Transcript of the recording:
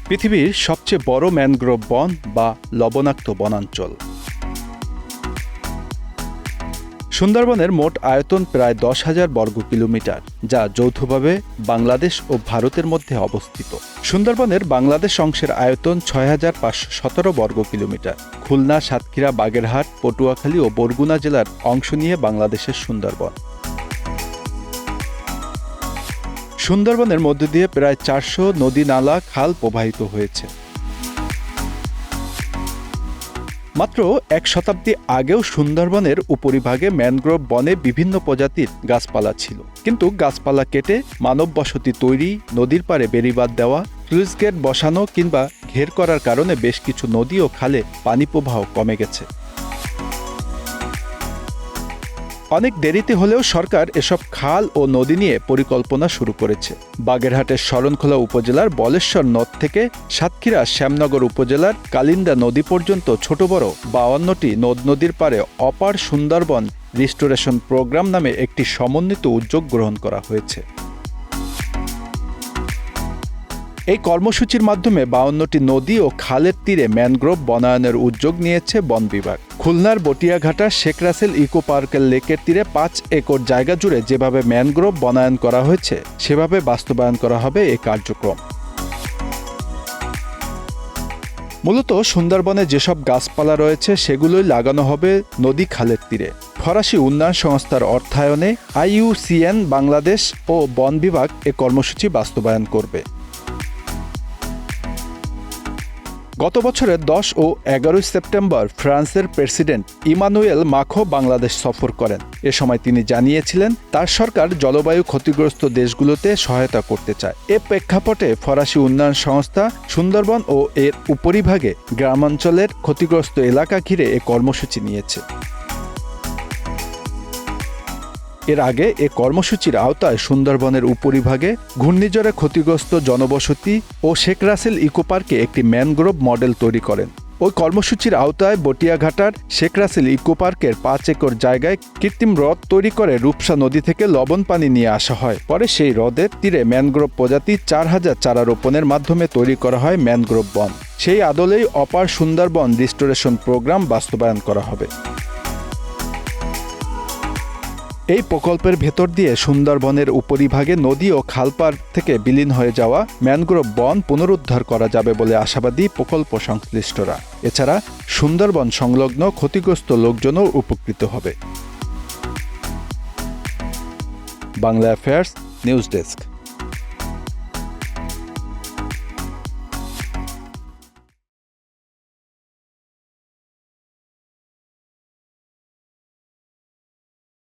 পৃথিবীর সবচেয়ে বড় ম্যানগ্রোভ বন বা লবণাক্ত বনাঞ্চল। সুন্দরবনের মোট আয়তন প্রায় 10,000 বর্গ কিলোমিটার, যা যৌথভাবে বাংলাদেশ ও ভারতের মধ্যে অবস্থিত। সুন্দরবনের বাংলাদেশ অংশের আয়তন 6,517 বর্গ কিলোমিটার। খুলনা, সাতক্ষীরা, বাগেরহাট, পটুয়াখালী ও বরগুনা জেলার অংশ নিয়ে বাংলাদেশের সুন্দরবন। সুন্দরবনের মধ্য দিয়ে প্রায় 400 নদী, নালা, খাল প্রবাহিত হয়েছে। মাত্র 1 শতাব্দী আগেও সুন্দরবনের উপরিভাগে ম্যানগ্রোভ বনে বিভিন্ন প্রজাতির গাছপালা ছিল, কিন্তু গাছপালা কেটে মানব বসতি তৈরি, নদীর পাড়ে বেড়িবাঁধ দেওয়া, স্লুইস গেট বসানো কিংবা ঘের করার কারণে বেশ কিছু নদী ও খালে পানি প্রবাহ কমে গেছে। অনেক দেরিতে হলেও সরকার এসব খাল ও নদী নিয়ে পরিকল্পনা শুরু করেছে। বাগেরহাটের শরণখোলা উপজেলার বলেশ্বর নদ থেকে সাতক্ষীরা শ্যামনগর উপজেলার কালিন্দা নদী পর্যন্ত ছোট বড় 52টি নদ নদীর পাড়ে অপার সুন্দরবন রিস্টোরেশন প্রোগ্রাম নামে একটি সমন্বিত উদ্যোগ গ্রহণ করা হয়েছে। এই কর্মসূচির মাধ্যমে 52টি নদী ও খালের তীরে ম্যানগ্রোভ বনায়নের উদ্যোগ নিয়েছে বন বিভাগ। খুলনার বটিয়াঘাটা শেখ রাসেল ইকো পার্কের লেকের তীরে 5 একর জায়গা জুড়ে যেভাবে ম্যানগ্রোভ বনায়ন করা হয়েছে, সেভাবে বাস্তবায়ন করা হবে এই কার্যক্রম। মূলত সুন্দরবনে যেসব গাছপালা রয়েছে সেগুলোই লাগানো হবে নদী, খালের তীরে। ফরাসি উন্নয়ন সংস্থার অর্থায়নে IUCN বাংলাদেশ ও বন বিভাগ এ কর্মসূচি বাস্তবায়ন করবে। গত বছরের 10 ও 11 সেপ্টেম্বর ফ্রান্সের প্রেসিডেন্ট ইমানুয়েল মাখোঁ বাংলাদেশ সফর করেন। এ সময় তিনি জানিয়েছিলেন তার সরকার জলবায়ু ক্ষতিগ্রস্ত দেশগুলোতে সহায়তা করতে চায়। এ প্রেক্ষাপটে ফরাসি উন্নয়ন সংস্থা সুন্দরবন ও এর উপরিভাগে গ্রামাঞ্চলের ক্ষতিগ্রস্ত এলাকা ঘিরে এ কর্মসূচি নিয়েছে। এর আগে এ কর্মসূচির আওতায় সুন্দরবনের উপরিভাগে ঘূর্ণিঝড়ে ক্ষতিগ্রস্ত জনবসতি ও শেখ রাসেল ইকো পার্কে একটি ম্যানগ্রোভ মডেল তৈরি করেন। ওই কর্মসূচির আওতায় বটিয়াঘাটার শেখ রাসেল ইকো পার্কের 5 একর জায়গায় কৃত্রিম হ্রদ তৈরি করে রূপসা নদী থেকে লবণ পানি নিয়ে আসা হয়। পরে সেই হ্রদের তীরে ম্যানগ্রোভ প্রজাতি 4,000 চারা রোপণের মাধ্যমে তৈরি করা হয় ম্যানগ্রোভ বন। সেই আদলেই অপার সুন্দরবন রিস্টোরেশন প্রোগ্রাম বাস্তবায়ন করা হবে। এই প্রকল্পের ভেতর দিয়ে সুন্দরবনের উপরিভাগে নদী ও খালপাড় থেকে বিলীন হয়ে যাওয়া ম্যানগ্রোভ বন পুনরুদ্ধার করা যাবে বলে আশাবাদী প্রকল্প সংশ্লিষ্টরা। এছাড়া সুন্দরবন সংলগ্ন ক্ষতিগ্রস্ত লোকজনও উপকৃত হবে। Bangla affairs news desk.